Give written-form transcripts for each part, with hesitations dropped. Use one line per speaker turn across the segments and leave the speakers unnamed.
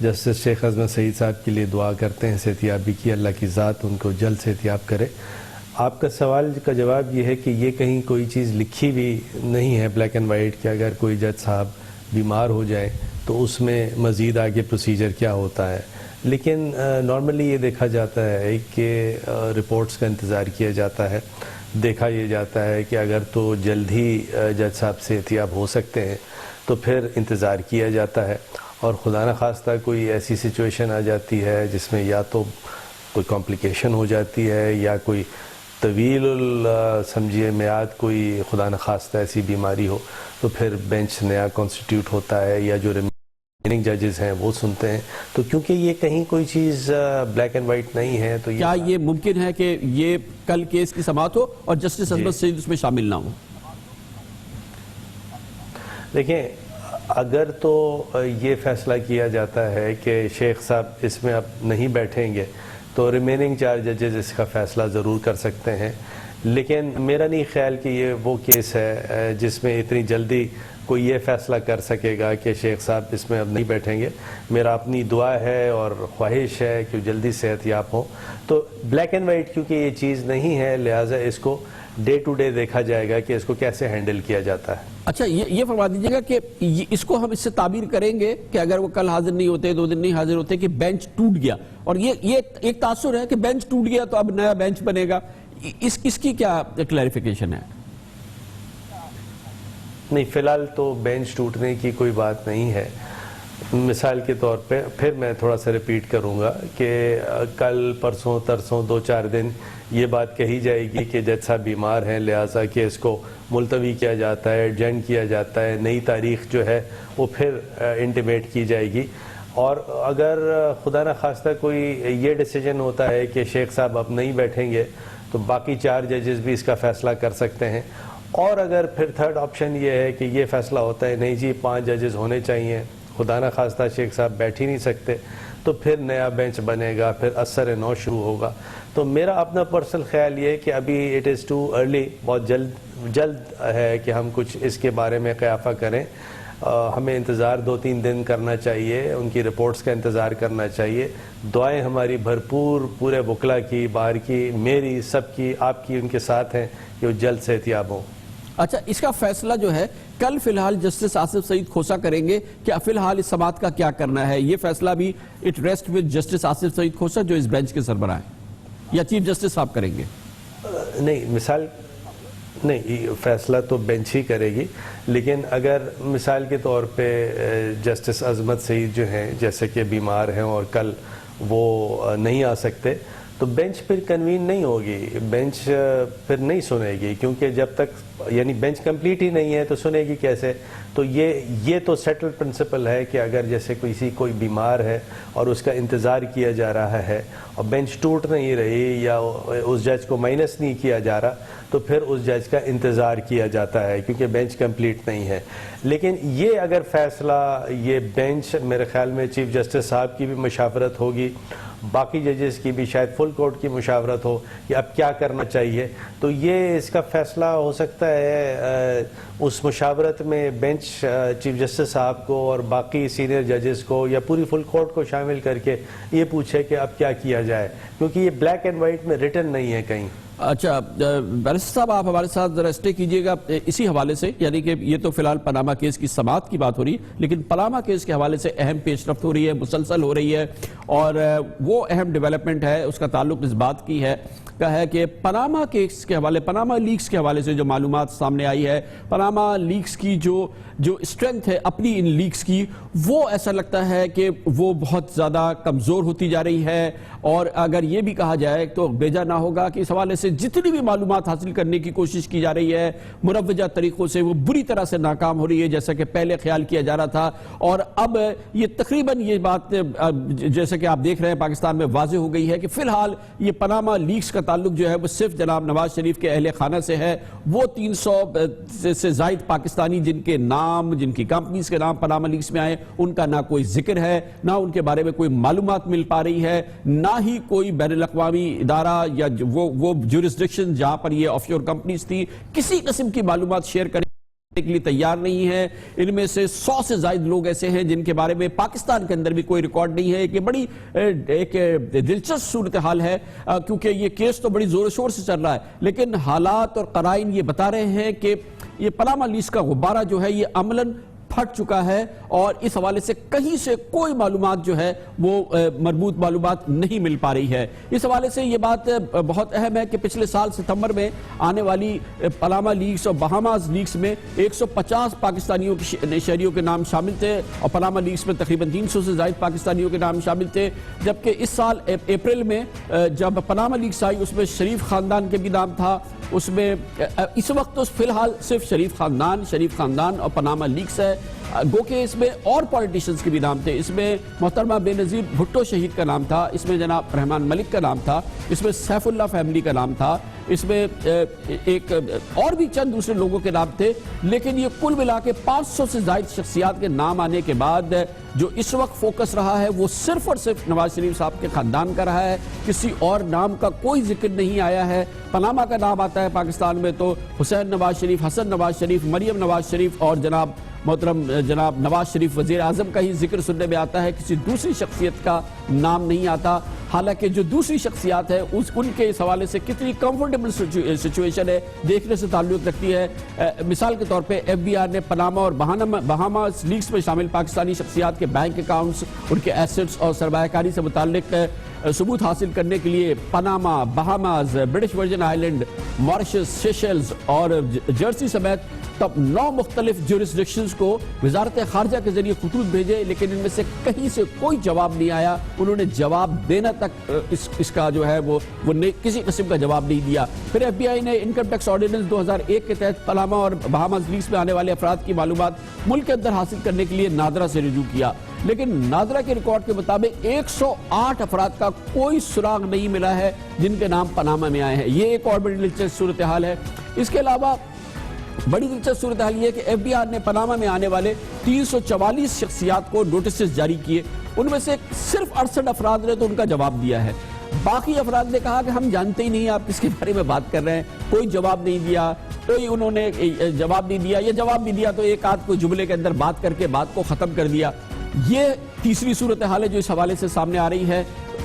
Justice شیخ عظمت سعید صاحب کے لیے دعا کرتے ہیں صحتیابی کی، اللہ کی ذات ان کو جلد صحتیاب کرے۔ آپ کا سوال کا جواب یہ ہے کہ یہ کہیں کوئی چیز لکھی بھی نہیں ہے بلیک اینڈ وائٹ کہ اگر کوئی جج صاحب بیمار ہو جائے تو اس میں مزید آگے پروسیجر کیا ہوتا ہے، لیکن نارملی یہ دیکھا جاتا ہے کہ رپورٹس کا انتظار کیا جاتا ہے، دیکھا یہ جاتا ہے کہ اگر تو جلد ہی جج صاحب صحتیاب ہو سکتے ہیں تو پھر انتظار کیا جاتا ہے، اور خدا نخواستہ کوئی ایسی سچویشن آ جاتی ہے جس میں یا تو کوئی کمپلیکیشن ہو جاتی ہے یا کوئی طویل سمجھیے میعاد کوئی خدا نخواستہ ایسی بیماری ہو تو پھر بینچ نیا کانسٹیٹیوٹ ہوتا ہے یا جو ریمیننگ ججز ہیں وہ سنتے ہیں۔ تو کیونکہ یہ کہیں کوئی چیز بلیک اینڈ وائٹ نہیں ہے تو
کیا یہ ممکن ہے کہ یہ کل کیس کی سماعت ہو اور جسٹس عظمت سعید اس میں شامل نہ ہو؟
دیکھیں، اگر تو یہ فیصلہ کیا جاتا ہے کہ شیخ صاحب اس میں اب نہیں بیٹھیں گے تو ریمیننگ 4 ججز اس کا فیصلہ ضرور کر سکتے ہیں، لیکن میرا نہیں خیال کہ یہ وہ کیس ہے جس میں اتنی جلدی کوئی یہ فیصلہ کر سکے گا کہ شیخ صاحب اس میں اب نہیں بیٹھیں گے۔ میرا اپنی دعا ہے اور خواہش ہے کہ جلدی صحتیاب ہوں۔ تو بلیک اینڈ وائٹ کیونکہ یہ چیز نہیں ہے، لہٰذا اس کو ڈے ٹو ڈے دیکھا جائے گا کہ اس کو کیسے ہینڈل کیا جاتا ہے۔
اچھا، یہ فرما دیجیے گا کہ اس کو ہم اس سے تعبیر کریں گے کہ اگر وہ کل حاضر نہیں ہوتے، 2 دن نہیں حاضر ہوتے، کہ بینچ ٹوٹ گیا، اور یہ ایک تاثر ہے کہ بینچ ٹوٹ گیا تو اب نیا بینچ بنے گا، اس کی کیا کلیریفیکیشن ہے؟
نہیں، فی الحال تو بینچ ٹوٹنے کی کوئی بات نہیں ہے۔ مثال کے طور پہ پھر میں تھوڑا سا ریپیٹ کروں گا کہ کل پرسوں ترسوں 2-4 دن یہ بات کہی جائے گی کہ جج صاحب بیمار ہیں، لہٰذا کہ اس کو ملتوی کیا جاتا ہے، ایڈجنٹ کیا جاتا ہے، نئی تاریخ جو ہے وہ پھر انٹیمیٹ کی جائے گی۔ اور اگر خدا نخواستہ کوئی یہ ڈیسیجن ہوتا ہے کہ شیخ صاحب اب نہیں بیٹھیں گے تو باقی 4 ججز بھی اس کا فیصلہ کر سکتے ہیں، اور اگر پھر تھرڈ آپشن یہ ہے کہ یہ فیصلہ ہوتا ہے نہیں جی 5 ججز ہونے چاہیے، خدا نخواستہ شیخ صاحب بیٹھ ہی نہیں سکتے، تو پھر نیا بینچ بنے گا، پھر اثر نو شروع ہوگا۔ تو میرا اپنا پرسنل خیال یہ ہے کہ ابھی اٹ از ٹو ارلی، بہت جلد ہے کہ ہم کچھ اس کے بارے میں قیافہ کریں۔ ہمیں انتظار 2-3 دن کرنا چاہیے، ان کی رپورٹس کا انتظار کرنا چاہیے۔ دعائیں ہماری بھرپور پورے وکلا کی، باہر کی، میری، سب کی، آپ کی ان کے ساتھ ہیں کہ وہ جلد صحتیاب ہوں۔
اچھا، اس کا فیصلہ جو ہے کل فی الحال جسٹس آصف سعید کھوسہ کریں گے کہ فی الحال اس سماعت کا کیا کرنا ہے؟ یہ فیصلہ بھی it rests with justice Asif Saeed Khosa جو اس بینچ کے سربراہ ہیں، یا چیف جسٹس صاحب کریں گے؟
نہیں، فیصلہ تو بینچ ہی کرے گی، لیکن اگر مثال کے طور پہ جسٹس عظمت سعید جو ہیں جیسے کہ بیمار ہیں اور کل وہ نہیں آ سکتے تو بینچ پھر کنوین نہیں ہوگی، بینچ پھر نہیں سنے گی، کیونکہ جب تک یعنی بینچ کمپلیٹ ہی نہیں ہے تو سنے گی کیسے؟ تو یہ تو سیٹل پرنسپل ہے کہ اگر جیسے کوئی بیمار ہے اور اس کا انتظار کیا جا رہا ہے اور بینچ ٹوٹ نہیں رہی یا اس جج کو مائنس نہیں کیا جا رہا تو پھر اس جج کا انتظار کیا جاتا ہے کیونکہ بینچ کمپلیٹ نہیں ہے۔ لیکن یہ اگر فیصلہ یہ بینچ، میرے خیال میں چیف جسٹس صاحب کی بھی مشاورت ہوگی، باقی ججز کی بھی شاید فل کورٹ کی مشاورت ہو کہ اب کیا کرنا چاہیے، تو یہ اس کا فیصلہ ہو سکتا ہے اس مشاورت میں بینچ چیف جسٹس صاحب کو اور باقی سینئر ججز کو یا پوری فل کورٹ کو شامل کر کے یہ پوچھے کہ اب کیا کیا جائے، کیونکہ یہ بلیک اینڈ وائٹ میں ریٹن نہیں ہے کہیں۔
اچھا بیرسٹر صاحب، آپ ہمارے ساتھ ذرا اسٹے کیجئے گا اسی حوالے سے، یعنی کہ یہ تو فی الحال پاناما کیس کی سماعت کی بات ہو رہی ہے، لیکن پاناما کیس کے حوالے سے اہم پیش رفت ہو رہی ہے، مسلسل ہو رہی ہے، اور وہ اہم ڈیولپمنٹ ہے اس کا تعلق اس بات کی ہے کہ پاناما کیس کے حوالے، پاناما لیکس کے حوالے سے جو معلومات سامنے آئی ہے، پاناما لیکس کی جو اسٹرینتھ ہے اپنی ان لیکس کی، وہ ایسا لگتا ہے کہ وہ بہت زیادہ کمزور ہوتی جا رہی ہے، اور اگر یہ بھی کہا جائے تو بیجا نہ ہوگا کہ اس حوالے سے جتنی بھی معلومات حاصل کرنے کی کوشش کی جا رہی ہے مروجہ طریقوں سے وہ بری طرح سے ناکام ہو رہی ہے جیسا کہ پہلے خیال کیا جا رہا تھا، اور اب یہ تقریباً یہ بات جیسا کہ آپ دیکھ رہے ہیں پاکستان میں واضح ہو گئی ہے کہ فی الحال یہ پاناما لیکس کا تعلق جو ہے وہ صرف جناب نواز شریف کے اہل خانہ سے ہے۔ وہ 300 سے زائد پاکستانی جن کے نام، جن کی کمپنیز کے نام پاناما لیکس میں آئے، ان کا نہ کوئی ذکر ہے، نہ ان کے بارے میں کوئی معلومات مل پا رہی ہے، نہ ہی کوئی بین الاقوامی ادارہ یا وہ جورسڈکشن جہاں پر یہ آف شور کمپنیز تھی کسی قسم کی معلومات شیئر کریں کے لیے تیار نہیں ہے. ان میں سے 100 سے زائد لوگ ایسے ہیں جن کے بارے میں پاکستان کے اندر بھی کوئی ریکارڈ نہیں ہے. کہ بڑی ایک دلچسپ صورتحال ہے کیونکہ یہ کیس تو بڑی زور و شور سے چل رہا ہے لیکن حالات اور قرائن یہ بتا رہے ہیں کہ یہ پاناما لیکس کا غبارہ جو ہے یہ عملاً پھٹ چکا ہے اور اس حوالے سے کہیں سے کوئی معلومات جو ہے وہ مربوط معلومات نہیں مل پا رہی ہے. اس حوالے سے یہ بات بہت اہم ہے کہ پچھلے سال ستمبر میں آنے والی پاناما لیکس اور بہاماز لیکس میں 150 پاکستانیوں کے شہریوں کے نام شامل تھے اور پاناما لیکس میں تقریباً 300 سے زائد پاکستانیوں کے نام شامل تھے. جبکہ اس سال اپریل میں جب پاناما لیکس آئی اس میں شریف خاندان کے بھی نام تھا. اس میں اس وقت تو فی الحال صرف شریف خاندان اور پاناما لیکس ہے. گو کہ اس میں اور پولیٹیشنز کے بھی نام تھے. اس میں محترمہ بے نظیر بھٹو شہید کا نام تھا. اس میں جناب رحمان ملک کا نام تھا. اس میں سیف اللہ فیملی کا نام تھا. اس میں ایک اور بھی چند دوسرے لوگوں کے نام تھے. لیکن یہ کل ملا کے 500 سے زائد شخصیات کے نام آنے کے بعد جو اس وقت فوکس رہا ہے وہ صرف اور صرف نواز شریف صاحب کے خاندان کا رہا ہے. کسی اور نام کا کوئی ذکر نہیں آیا ہے. پاناما کا نام آتا ہے پاکستان میں تو حسین نواز شریف، حسن نواز شریف، مریم نواز شریف اور محترم جناب نواز شریف وزیر اعظم کا ہی ذکر سننے میں آتا ہے. کسی دوسری شخصیت کا نام نہیں آتا. حالانکہ جو دوسری شخصیات ہے ان کے اس حوالے سے کتنی کمفرٹیبل سچویشن ہے دیکھنے سے تعلق رکھتی ہے. مثال کے طور پہ ایف بی آر نے پاناما اور بہاماز لیکس میں شامل پاکستانی شخصیات کے بینک اکاؤنٹس، ان کے ایسٹس اور سرمایہ کاری سے متعلق ثبوت حاصل کرنے کے لیے Panama, Bahamas, British Virgin Island, Mauritius, Seychelles اور جرسی سمیت تب 9 مختلف جورسڈکشنز کو وزارت خارجہ کے ذریعے خطوط بھیجے لیکن ان میں سے کہیں سے کوئی جواب نہیں آیا. انہوں نے جواب دینا تک اس کا جو ہے وہ کسی قسم کا جواب نہیں دیا. پھر ایف بی آئی نے انکم ٹیکس آرڈیننس 2001 کے تحت پاناما اور بہاماز لیکس میں آنے والے افراد کی معلومات ملک کے اندر حاصل کرنے کے لیے نادرا سے رجوع کیا. لیکن نادرا کے ریکارڈ کے مطابق 108 افراد کا کوئی سراغ نہیں ملا ہے جن کے نام پاناما میں آئے ہیں. یہ ایک اور بڑی دلچسپ صورتحال ہے. اس کے علاوہ بڑی دلچسپ صورتحال یہ ہے کہ ایف بی آر نے پاناما میں آنے والے 344 شخصیات کو نوٹسز جاری کیے. ان میں سے صرف 68 افراد نے تو ان کا جواب دیا ہے. باقی افراد نے کہا کہ ہم جانتے ہی نہیں آپ کس کے بارے میں بات کر رہے ہیں. کوئی جواب نہیں دیا. کوئی انہوں نے جواب نہیں دیا. یہ جواب بھی دیا تو ایک آدھ کو جملے کے اندر بات کر کے بات کو ختم کر دیا. یہ تیسری صورتحال ہے جو اس حوالے سے سامنے آ رہی ہے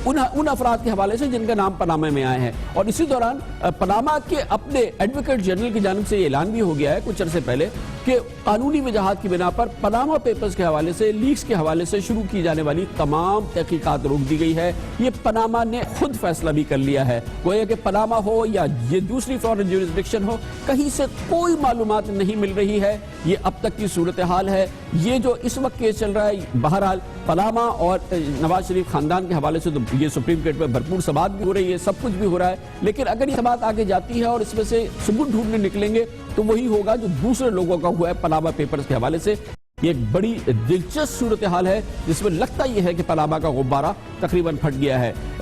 ان افراد کے حوالے سے جن کا نام پاناما میں آئے ہیں. اور اسی دوران پاناما کے اپنے ایڈوکیٹ جنرل کی جانب سے یہ اعلان بھی ہو گیا ہے کچھ عرصے پہلے کہ قانونی وجاہات کی بنا پر پاناما پیپرز کے حوالے سے، لیکس کے حوالے سے شروع کی جانے والی تمام تحقیقات روک دی گئی ہے. یہ پاناما نے خود فیصلہ بھی کر لیا ہے. گویا کہ پاناما ہو یا یہ دوسری فورن جورسڈکشن ہو کہیں سے کوئی معلومات نہیں مل رہی ہے. یہ اب تک کی صورتحال ہے. یہ جو اس وقت کیس چل رہا ہے بہرحال پاناما اور نواز شریف خاندان کے حوالے سے تو یہ سپریم کورٹ میں بھرپور سماعت بھی ہو رہی ہے، سب کچھ بھی ہو رہا ہے. لیکن اگر یہ سماعت آگے جاتی ہے اور اس میں سے ثبوت ڈھونڈنے نکلیں گے تو وہی ہوگا جو دوسرے لوگوں کا ہوا ہے پاناما پیپرز کے حوالے سے. یہ ایک بڑی دلچسپ صورتحال ہے جس میں لگتا یہ ہے کہ پاناما کا غبارہ تقریباً پھٹ گیا ہے.